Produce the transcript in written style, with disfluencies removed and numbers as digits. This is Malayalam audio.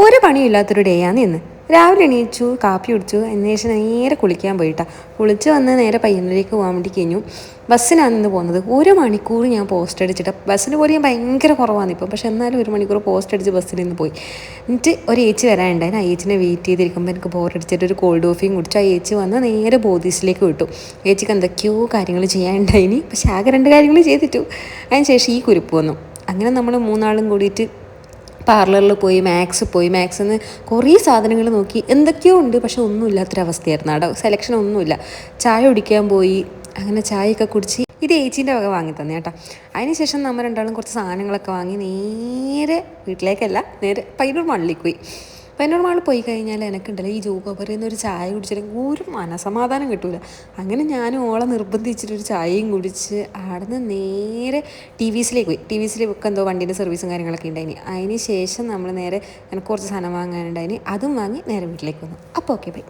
ഒരു പണിയില്ലാത്തൊരു ഡേ ആണ് ഇന്ന്. രാവിലെ എണീച്ചു, കാപ്പി കുടിച്ചു, അതിന് ശേഷം നേരെ കുളിക്കാൻ പോയിട്ടാ. കുളിച്ച് വന്ന് നേരെ പയ്യന്നൂരേക്ക് പോകാൻ വേണ്ടി കഴിഞ്ഞു. ബസ്സിനാണ് ഇന്ന് പോകുന്നത്. 1 മണിക്കൂർ ഞാൻ പോസ്റ്റ് അടിച്ചിട്ട്, ബസ്സിന് പോലും ഞാൻ ഭയങ്കര കുറവാണ് ഇപ്പം, പക്ഷെ എന്നാലും 1 മണിക്കൂർ പോസ്റ്റ് അടിച്ച് ബസ്സിൽ നിന്ന് പോയി. എന്നിട്ട് ഒരു ഏച്ചി വരാനുണ്ടായിരുന്നു. ആ ഏച്ചിനെ വെയിറ്റ് ചെയ്തിരിക്കുമ്പോൾ എനിക്ക് ബോറടിച്ചിട്ട് ഒരു കോൾഡ് കോഫിയും കുടിച്ചു. ആ ഏച്ചി വന്ന് നേരെ ബോധീസിലേക്ക് വിട്ടു. ഏച്ചിക്ക് എന്തൊക്കെയോ കാര്യങ്ങൾ ചെയ്യാനുണ്ടായിനി, പക്ഷെ ആകെ 2 കാര്യങ്ങൾ ചെയ്തിട്ടു. അതിന് ശേഷം ഈ കുരിപ്പ് വന്നു. അങ്ങനെ നമ്മൾ 3 ആളും കൂടിയിട്ട് പാർലറിൽ പോയി, മാക്സിൽ നിന്ന് കുറേ സാധനങ്ങൾ നോക്കി. എന്തൊക്കെയോ ഉണ്ട്, പക്ഷെ ഒന്നുമില്ലാത്തൊരവസ്ഥയായിരുന്നു. അവിടെ സെലക്ഷൻ ഒന്നുമില്ല. ചായ കുടിക്കാൻ പോയി. അങ്ങനെ ചായയൊക്കെ കുടിച്ച് ഇത് ഏച്ചീൻ്റെ വക വാങ്ങി തന്നെ കേട്ടോ. അതിന് ശേഷം നമ്മൾ 2 ആളും കുറച്ച് സാധനങ്ങളൊക്കെ വാങ്ങി നേരെ വീട്ടിലേക്കല്ല, നേരെ പയ്യന്നൂർ മാളിലേക്ക് പോയി. പയ്യന്നൂർ മാളിൽ പോയി കഴിഞ്ഞാൽ എനിക്കുണ്ടല്ലോ ഈ ജോബ് പറയുന്ന ഒരു ചായ കുടിച്ചില്ലെങ്കിൽ ഒരു മനസമാധാനം കിട്ടൂല. അങ്ങനെ ഞാനും ഓളെ നിർബന്ധിച്ചിട്ടൊരു ചായയും കുടിച്ച് അവിടെ നിന്ന് നേരെ ടി വി സിയിലേക്ക് എന്തോ വണ്ടീൻ്റെ സർവീസും കാര്യങ്ങളൊക്കെ ഉണ്ടായിനി. അതിന് ശേഷം നമ്മൾ നേരെ എനിക്ക് കുറച്ച് സാധനം വാങ്ങാനുണ്ടായിനി, അതും വാങ്ങി നേരെ വീട്ടിലേക്ക് വന്നു. അപ്പോൾ ഓക്കെ ബൈ.